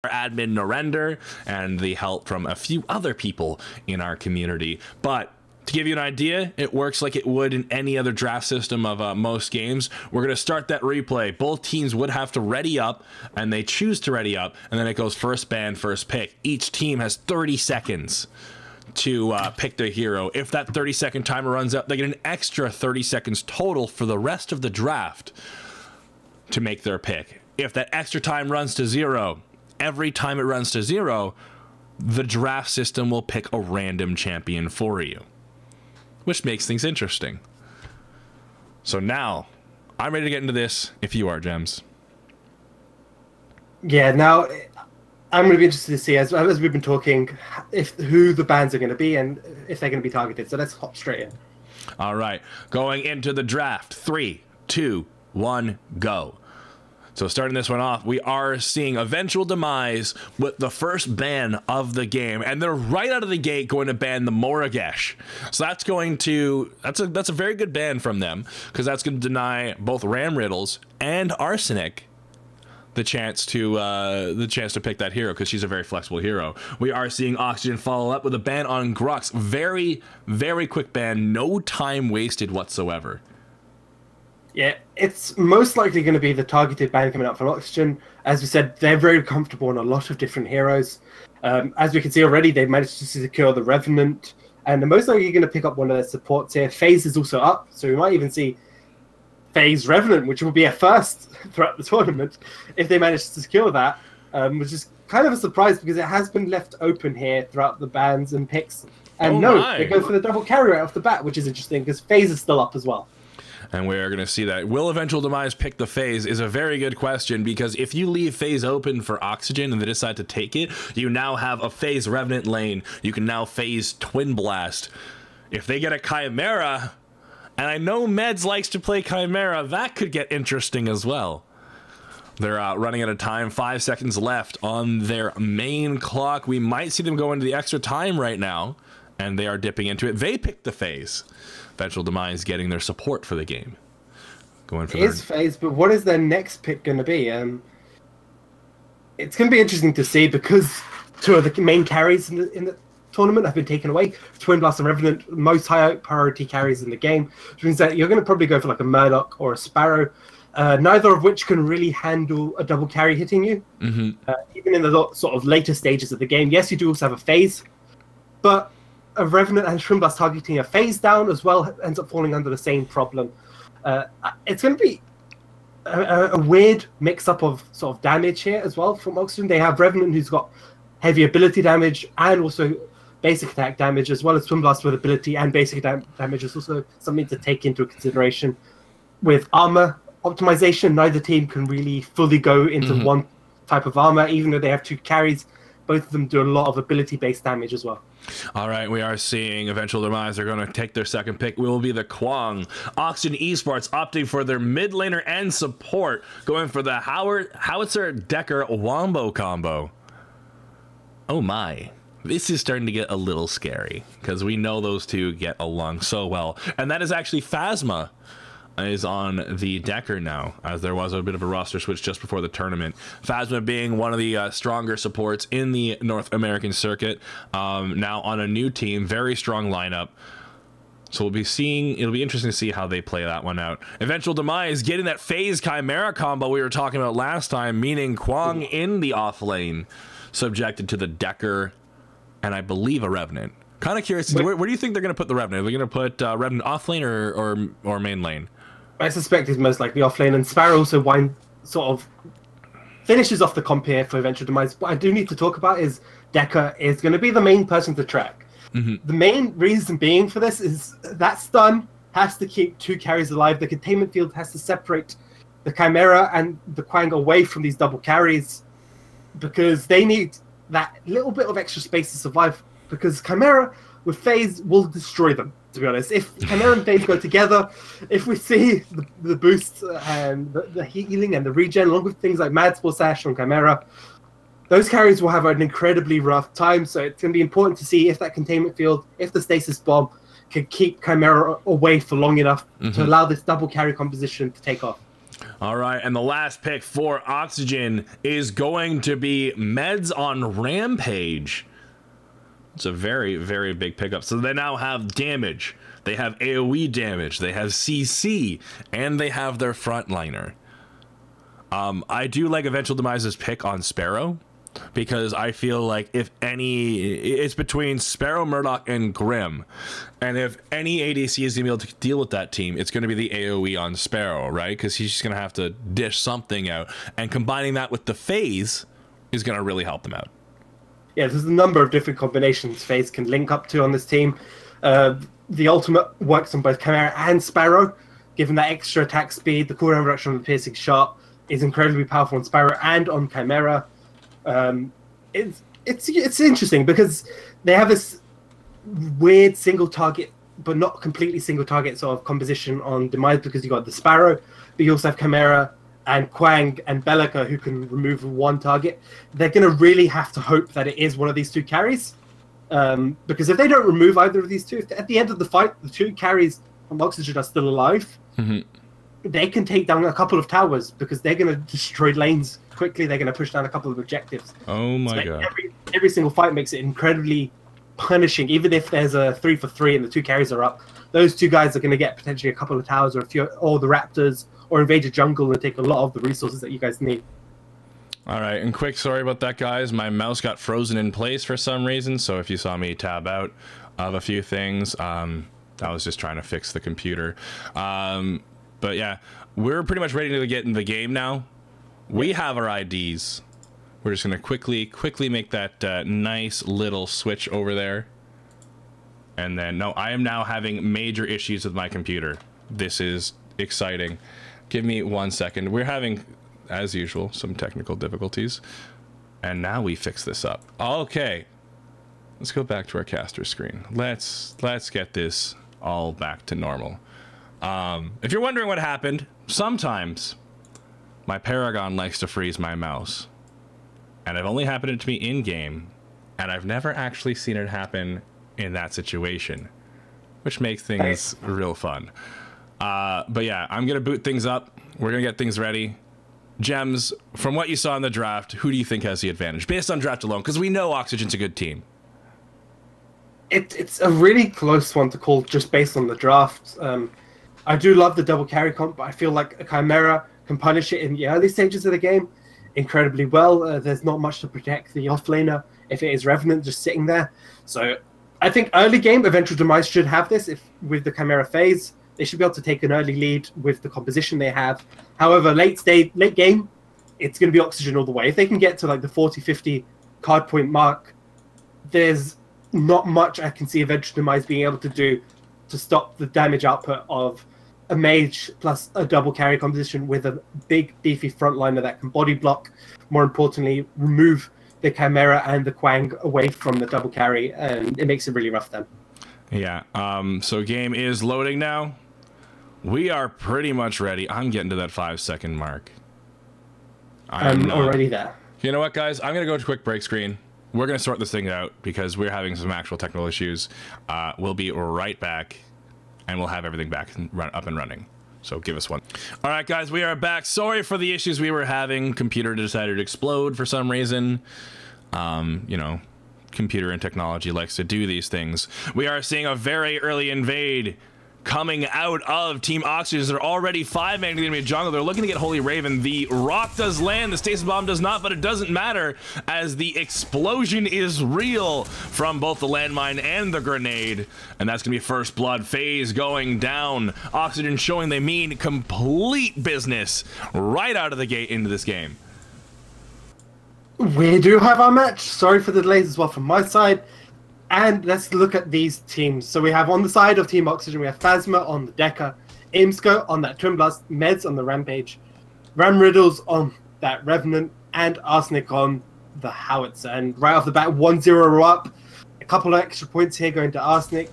admin Narender and the help from a few other people in our community. But to give you an idea, it works like it would in any other draft system of most games. We're going to start that replay. Both teams would have to ready up, and they choose to ready up, and then it goes first ban, first pick. Each team has 30 seconds to pick their hero. If that 30-second timer runs out, they get an extra 30 seconds total for the rest of the draft to make their pick. If that extra time runs to 0, every time it runs to 0, the draft system will pick a random champion for you, which makes things interesting. So now, I'm ready to get into this, if you are, Gems. Yeah, now, I'm going to be interested to see, as we've been talking, who the bans are going to be and if they're going to be targeted. So let's hop straight in. All right, going into the draft. 3, 2, 1, go. So starting this one off, we are seeing Eventual Demise with the first ban of the game, and they're right out of the gate going to ban the Moragesh. So that's going to that's a very good ban from them, because that's going to deny both Ram Riddles and Arsenic the chance to pick that hero, because she's a very flexible hero. We are seeing Oxygen follow up with a ban on Grux. Very, very quick ban, no time wasted whatsoever. Yeah, it's most likely going to be the targeted ban coming up from Oxygen. As we said, they're very comfortable on a lot of different heroes. As we can see already, they've managed to secure the Revenant, and they're most likely going to pick up one of their supports here. FaZe is also up, so we might even see FaZe Revenant, which will be a first throughout the tournament if they manage to secure that, which is kind of a surprise because it has been left open here throughout the bans and picks. And they go for the double carry right off the bat, which is interesting because FaZe is still up as well. And we're going to see that. Will Eventual Demise pick the FaZe is a very good question, because if you leave FaZe open for Oxygen and they decide to take it, you now have a FaZe Revenant lane. You can now FaZe Twin Blast. If they get a Chimera, and I know Meds likes to play Chimera, that could get interesting as well. They're running out of time, 5 seconds left on their main clock. We might see them go into the extra time right now, and they are dipping into it. They picked the FaZe. Eventual Demise getting their support for the game. Going for FaZe, but what is their next pick going to be? It's going to be interesting to see, because 2 of the main carries in the tournament have been taken away. Twin Blast and Revenant, most high priority carries in the game, which means that you're going to probably go for like a Murdoch or a Sparrow, neither of which can really handle a double carry hitting you. Even in the sort of later stages of the game. Yes, you do also have a FaZe, but a Revenant and Twin Blast targeting a FaZe down as well ends up falling under the same problem. It's going to be a weird mix-up of sort of damage here as well from Oxygen. They have Revenant, who's got heavy ability damage and also basic attack damage, as well as Twin Blast with ability and basic damage is also something to take into consideration. With armor optimization, neither team can really fully go into one type of armor, even though they have 2 carries. Both of them do a lot of ability-based damage as well. All right, we are seeing Eventual Demise. They're going to take their second pick. Will be the Kwang. Oxygen eSports opting for their mid laner and support, going for the Howitzer Decker Wombo combo. Oh my. This is starting to get a little scary, because we know those two get along so well. And that is actually Phasma is on the Decker now, as there was a bit of a roster switch just before the tournament. Phasma being one of the stronger supports in the North American circuit, now on a new team, very strong lineup. So we'll be seeing, it'll be interesting to see how they play that one out. Eventual Demise getting that FaZe Chimera combo we were talking about last time, meaning Kwang in the off lane, subjected to the Decker, and I believe a Revenant. Kind of curious, where do you think they're going to put the Revenant? Are they going to put Revenant off lane or main lane? I suspect he's most likely off lane, and Sparrow also sort of finishes off the comp here for Eventual Demise. What I do need to talk about is Decker is going to be the main person to track. The main reason being for this is that stun has to keep 2 carries alive. The containment field has to separate the Chimera and the Kwang away from these double carries, because they need that little bit of extra space to survive, because Chimera with FaZe will destroy them, to be honest. If Chimera and FaZe go together, if we see the boosts and the healing and the regen, along with things like Mad Spore Sash on Chimera, those carries will have an incredibly rough time. So it's going to be important to see if that containment field, if the stasis bomb can keep Chimera away for long enough to allow this double carry composition to take off. All right, and the last pick for Oxygen is going to be Meds on Rampage. It's a very, very big pickup. So they now have damage. They have AoE damage. They have CC. And they have their frontliner. I do like Eventual Demise's pick on Sparrow, because I feel like if any, it's between Sparrow, Murdoch, and Grim. And if any ADC is going to be able to deal with that team, it's going to be the AoE on Sparrow, right? Because he's just going to have to dish something out. And combining that with the phase is going to really help them out. Yeah, there's a number of different combinations phase can link up to on this team. The ultimate works on both Chimera and Sparrow, given that extra attack speed. The cooldown reduction on the piercing shot is incredibly powerful on Sparrow and on Chimera. It's interesting because they have this weird single target, but not completely single target sort of composition on Demise, because you got the Sparrow, but you also have Chimera and Quang and Bellica who can remove one target. They're going to really have to hope that it is one of these two carries, because if they don't remove either of these two, if at the end of the fight the two carries from Oxygen are still alive, they can take down a couple of towers, because they're going to destroy lanes quickly. They're going to push down a couple of objectives. Oh my god. Every single fight makes it incredibly punishing. Even if there's a 3-for-3 and the two carries are up, those two guys are going to get potentially a couple of towers or or the Raptors, or invade your jungle and take a lot of the resources that you guys need. All right, and quick sorry about that, guys. My mouse got frozen in place for some reason, so if you saw me tab out of a few things, I was just trying to fix the computer. But yeah, we're pretty much ready to get in the game now. We have our IDs. We're just going to quickly make that nice little switch over there. And then, no, I am now having major issues with my computer. This is exciting. Give me 1 second. We're having, as usual, some technical difficulties. And now we fix this up. Okay. Let's go back to our caster screen. Let's get this all back to normal. If you're wondering what happened, sometimes my Paragon likes to freeze my mouse. And I've only happened to me in-game, and I've never actually seen it happen in that situation, which makes things real fun. But yeah, I'm going to boot things up. We're going to get things ready. Gems, from what you saw in the draft, who do you think has the advantage? Based on draft alone, because we know Oxygen's a good team. It's a really close one to call just based on the draft. I do love the double carry comp, but I feel like a Chimera can punish it in the early stages of the game incredibly well. There's not much to protect the offlaner if it is Revenant just sitting there. So I think early game, Eventual Demise should have this. If with the Chimera phase, they should be able to take an early lead with the composition they have. However, late game, it's going to be Oxygen all the way. If they can get to like the 40-50 card point mark, there's not much I can see Eventual Demise being able to do to stop the damage output of a mage plus a double carry composition with a big beefy frontliner that can body block. More importantly, remove the Chimera and the Quang away from the double carry, and it makes it really rough then. Yeah, so game is loading now. We are pretty much ready. I'm getting to that 5-second mark. I'm already there. You know what, guys? I'm going to go to quick break screen. We're going to sort this thing out because we're having some actual technical issues. We'll be right back, and we'll have everything back up and running. So give us one. All right, guys, we are back. Sorry for the issues we were having. Computer decided to explode for some reason. You know, computer and technology likes to do these things. We are seeing a very early invade coming out of Team Oxygen. They're already 5-man to the enemy jungle. They're looking to get Holy Raven. The rock does land. The stasis bomb does not, but it doesn't matter as the explosion is real from both the landmine and the grenade. And that's going to be first blood phase going down. Oxygen showing they mean complete business right out of the gate into this game. We do have our match. Sorry for the delays as well from my side. And let's look at these teams. So we have on the side of Team Oxygen, we have Phasma on the Decker, Imsco on that Twin Blast, Meds on the Rampage, Ram Riddles on that Revenant, and Arsenic on the Howitzer. And right off the bat, 1-0 up. A couple of extra points here going to Arsenic.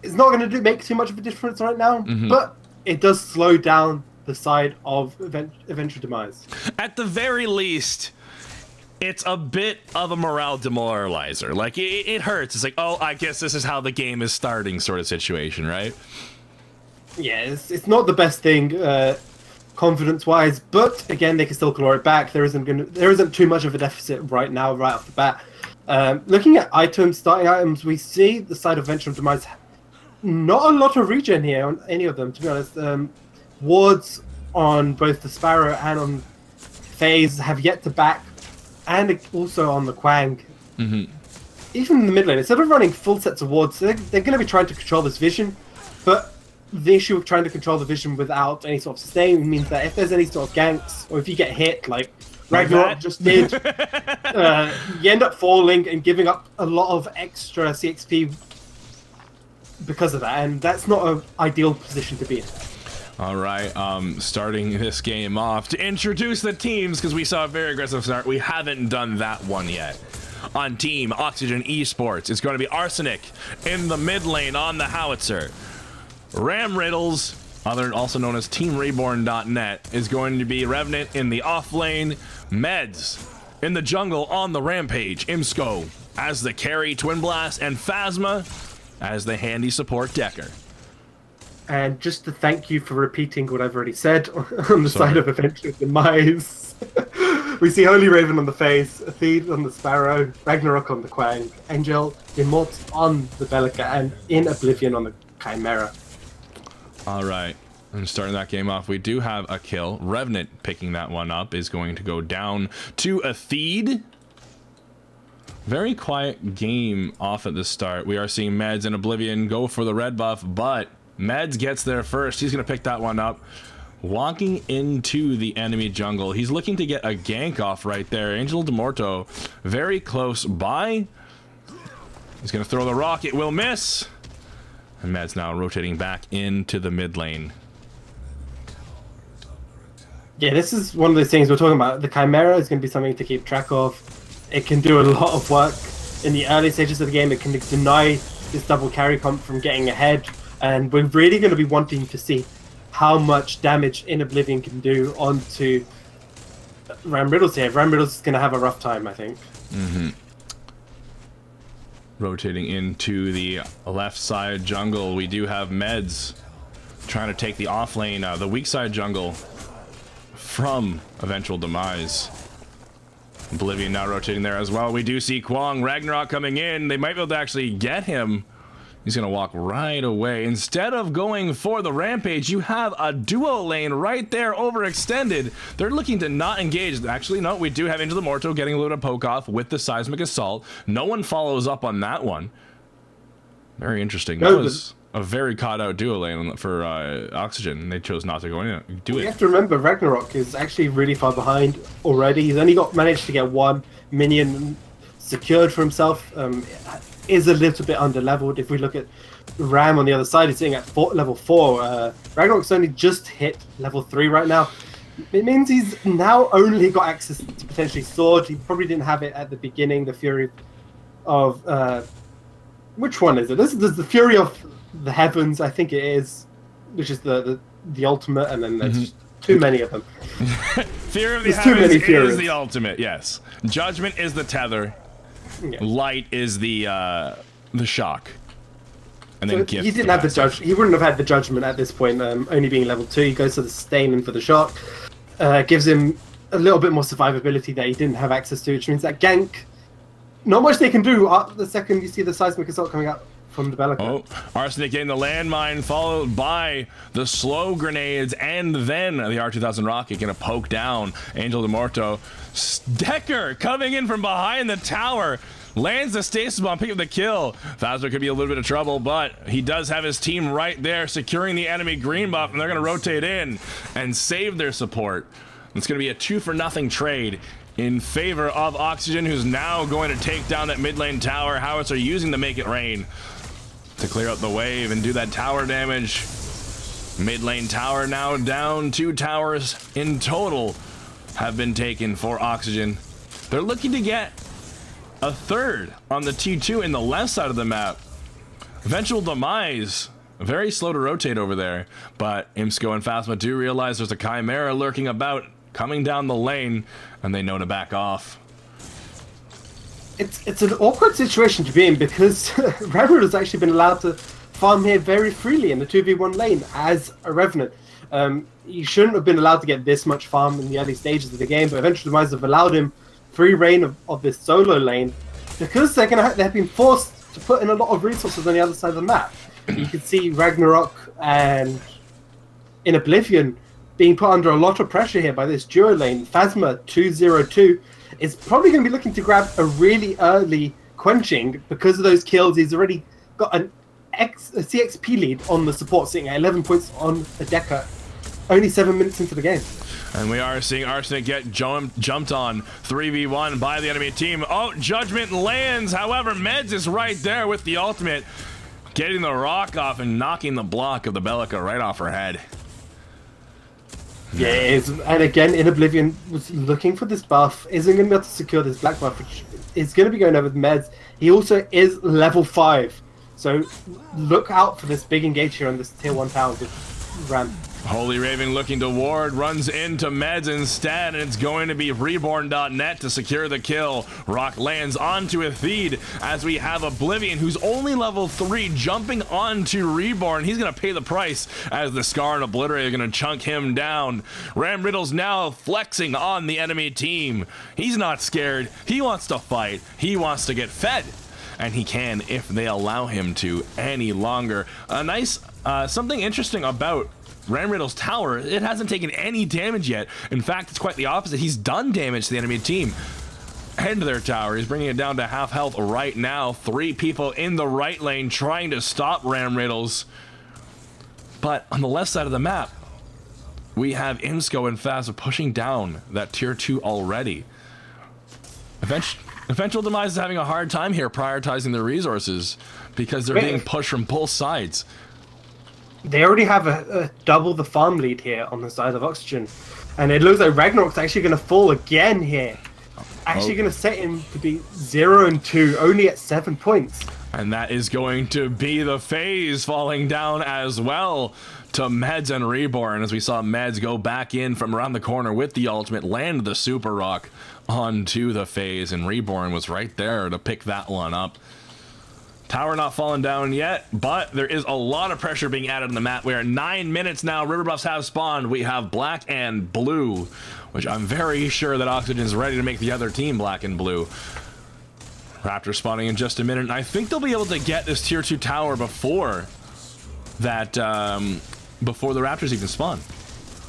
It's not going to make too much of a difference right now, but it does slow down the side of Eventual Demise. At the very least, it's a bit of a morale demoralizer. Like, it hurts. It's like, oh, I guess this is how the game is starting sort of situation, right? Yeah, it's not the best thing. confidence-wise, but again, they can still claw it back. There isn't too much of a deficit right now, right off the bat. Looking at items, starting items, we see the side of Eventual Demise. Not a lot of regen here on any of them, to be honest. Wards on both the Sparrow and on FaZe have yet to back, and also on the Quang. Even in the mid lane, instead of running full sets of wards, they're going to be trying to control this vision, but the issue of trying to control the vision without any sort of sustain means that if there's any sort of ganks, or if you get hit, like Ragnarok just did, you end up falling and giving up a lot of extra CXP because of that, and that's not an ideal position to be in. All right, starting this game off to introduce the teams, because we saw a very aggressive start. We haven't done that one yet. On Team Oxygen eSports, it's going to be Arsenic in the mid lane on the Howitzer. Ram Riddles, also known as TeamReborn.net, is going to be Revenant in the off lane. Meds in the jungle on the Rampage. Imsco as the carry Twin Blast, and Phasma as the handy support Decker. And just to thank you for repeating what I've already said on the side of Eventual Demise, we see Holy Raven on the FaZe, Athene on the Sparrow, Ragnarok on the Quang, Angel, Immort on the Bellica, and in Oblivion on the Chimera. All right, and starting that game off, we do have a kill. Revenant picking that one up is going to go down to Athene. Very quiet game off at the start. We are seeing Meds and Oblivion go for the red buff, but Meds gets there first. He's going to pick that one up. Walking into the enemy jungle. He's looking to get a gank off right there. Angel Demorto very close by. He's going to throw the rock. It will miss. And Meds now rotating back into the mid lane. Yeah, this is one of those things we're talking about. The Chimera is going to be something to keep track of. It can do a lot of work in the early stages of the game. It can deny this double carry comp from getting ahead. And we're really going to be wanting to see how much damage in Oblivion can do onto Ram Riddles here. Ram Riddles is going to have a rough time, I think. Rotating into the left side jungle, we do have Meds trying to take the off lane, the weak side jungle from Eventual Demise. Oblivion now rotating there as well. We do see Quang, Ragnarok coming in. They might be able to actually get him. He's going to walk right away. Instead of going for the Rampage, you have a duo lane right there overextended. They're looking to not engage. Actually, no, we do have Angel Demorto getting a little bit of poke off with the Seismic Assault. No one follows up on that one. Very interesting. That was a very caught out duo lane for Oxygen. They chose not to go in. Do it. You have to remember, Ragnarok is actually really far behind already. He's only managed to get one minion secured for himself. Is a little bit under leveled. If we look at Ram on the other side, he's sitting at level 4. Ragnarok's only just hit level 3 right now. It means he's now only got access to potentially Sword. He probably didn't have it at the beginning. The Fury of which one is it? This is the Fury of the Heavens, I think it is, which is the ultimate, and then there's too many of them. Fear of the Heavens is the ultimate. Yes, Judgment is the tether. Yeah. Light is the shock, and then so he didn't have the judge. He wouldn't have had the judgment at this point. Only being level 2, he goes to the sustain and for the shock. Gives him a little bit more survivability that he didn't have access to, which means that gank, not much they can do. The second you see the Seismic Assault coming out from the Bellica. Oh, Arsenic getting the landmine, followed by the slow grenades, and then the R2000 rocket gonna poke down Angel Demorto. Decker coming in from behind the tower, lands the stasis bomb, picking up the kill. Phasma could be a little bit of trouble, but he does have his team right there securing the enemy green buff, and they're gonna rotate in and save their support. It's gonna be a 2-for-0 trade in favor of Oxygen, who's now going to take down that mid lane tower. Howitzer are using to make it rain to clear out the wave and do that tower damage. Mid lane tower now down. 2 towers in total have been taken for Oxygen. They're looking to get a 3rd on the T2 in the left side of the map. Eventual Demise, very slow to rotate over there, but Imsco and Phasma do realize there's a Chimera lurking about, coming down the lane, and they know to back off. It's an awkward situation to be in, because Revenant has actually been allowed to farm here very freely in the 2v1 lane as a Revenant. He shouldn't have been allowed to get this much farm in the early stages of the game, but Eventual Demise have allowed him free reign of this solo lane because they've been forced to put in a lot of resources on the other side of the map. You can see Ragnarok and in Oblivion being put under a lot of pressure here by this duo lane. Phasma 202 is probably going to be looking to grab a really early quenching because of those kills. He's already got a CXP lead on the support, sitting at 11 points on the Decker, only 7 minutes into the game. And we are seeing Arsenic get jumped on 3v1 by the enemy team. Oh, Judgment lands. However, Meds is right there with the ultimate, getting the rock off and knocking the block of the Bellica right off her head. Yeah, and again, in Oblivion was looking for this buff, isn't going to be able to secure this black buff, which is going to be going over with Meds. He also is level 5, so look out for this big engage here on this tier 1 tower with Ram. Holy Raven looking to ward, runs into Meds instead, and it's going to be Reborn.net to secure the kill. Rock lands onto a Theed as we have Oblivion, who's only level 3, jumping onto Reborn. He's going to pay the price as the Scar and Obliterate are going to chunk him down. Ram Riddle's now flexing on the enemy team. He's not scared. He wants to fight. He wants to get fed. And he can if they allow him to any longer. A nice, something interesting about Ram Riddle's tower, it hasn't taken any damage yet. In fact, it's quite the opposite. He's done damage to the enemy team and their tower. He's bringing it down to half health right now. 3 people in the right lane trying to stop Ram Riddles. But on the left side of the map, we have Imsco and Phasma pushing down that tier 2 already. Eventual Demise is having a hard time here prioritizing their resources because they're being pushed from both sides. They already have a double the farm lead here on the side of Oxygen. And it looks like Ragnarok's actually going to fall again here. Actually going to set him to be 0-2, only at 7 points. And that is going to be the phase falling down as well to Meds and Reborn, as we saw Meds go back in from around the corner with the ultimate, land the super rock onto the phase, and Reborn was right there to pick that one up. Tower not fallen down yet, but there is a lot of pressure being added on the map. We are 9 minutes now. River buffs have spawned. We have black and blue, which I'm very sure that Oxygen's ready to make the other team black and blue. Raptor spawning in just a minute, and I think they'll be able to get this tier 2 tower before that, before the Raptors even spawn.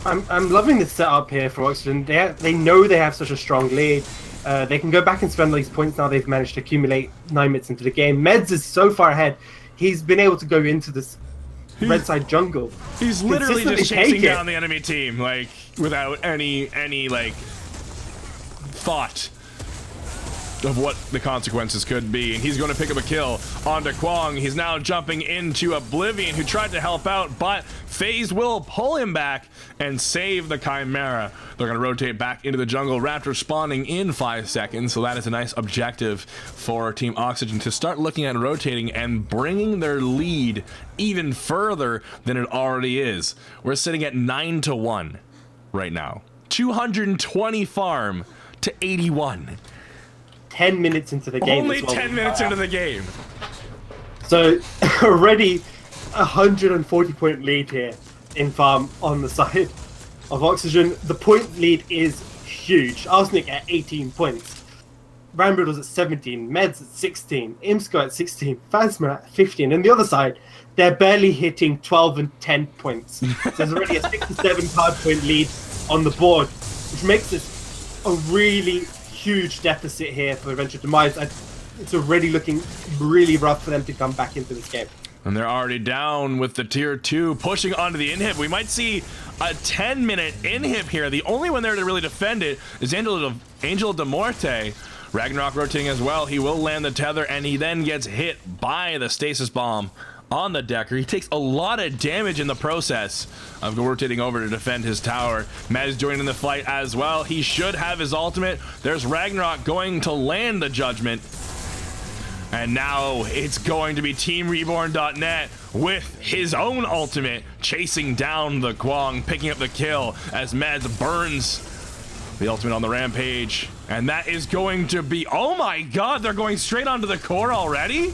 I'm loving this setup here for Oxygen. They know they have such a strong lead. They can go back and spend these points now. They've managed to accumulate 9 minutes into the game. Meds is so far ahead. He's been able to go into this red side jungle. He's literally just chasing down the enemy team, like, without any like thought of what the consequences could be. And he's going to pick up a kill onto Kwong. He's now jumping into Oblivion, who tried to help out, but FaZe will pull him back and save the Chimera. They're going to rotate back into the jungle. Raptor spawning in 5 seconds, so that is a nice objective for Team Oxygen to start looking at rotating and bringing their lead even further than it already is. We're sitting at 9-1 right now. 220 farm to 81. 10 minutes into the game. Only 10 minutes into the game. So already 140 point lead here in farm on the side of Oxygen. The point lead is huge. Arsenic at 18 points. Ram Riddle's at 17. Meds at 16. Imsco at 16. Phasma at 15. And the other side, they're barely hitting 12 and 10 points. So there's already a 67 card point lead on the board, which makes this a really huge deficit here for Eventual Demise. It's already looking really rough for them to come back into this game. And they're already down with the tier 2 pushing onto the inhib. We might see a 10-minute inhib here. The only one there to really defend it is Angel de Morte. Ragnarok rotating as well. He will land the tether, and he then gets hit by the stasis bomb on the Decker. He takes a lot of damage in the process of rotating over to defend his tower. Mez joining the fight as well. He should have his ultimate. There's Ragnarok going to land the judgment. And now it's going to be Team Reborn.net with his own ultimate, chasing down the Kwong, picking up the kill as Mez burns the ultimate on the rampage. And that is going to be, oh my god, they're going straight onto the core already?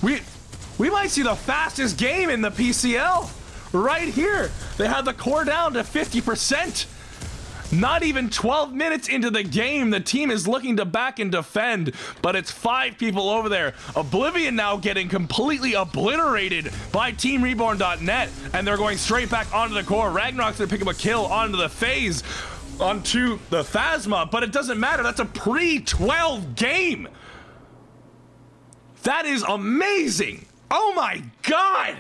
We might see the fastest game in the PCL. right here. They have the core down to 50%. Not even 12 minutes into the game, the team is looking to back and defend, but it's 5 people over there. Oblivion now getting completely obliterated by Team Reborn.net, and they're going straight back onto the core. Ragnarok's gonna pick up a kill onto the phase, onto the Phasma, but it doesn't matter. That's a pre-12 game. That is amazing. Oh my God.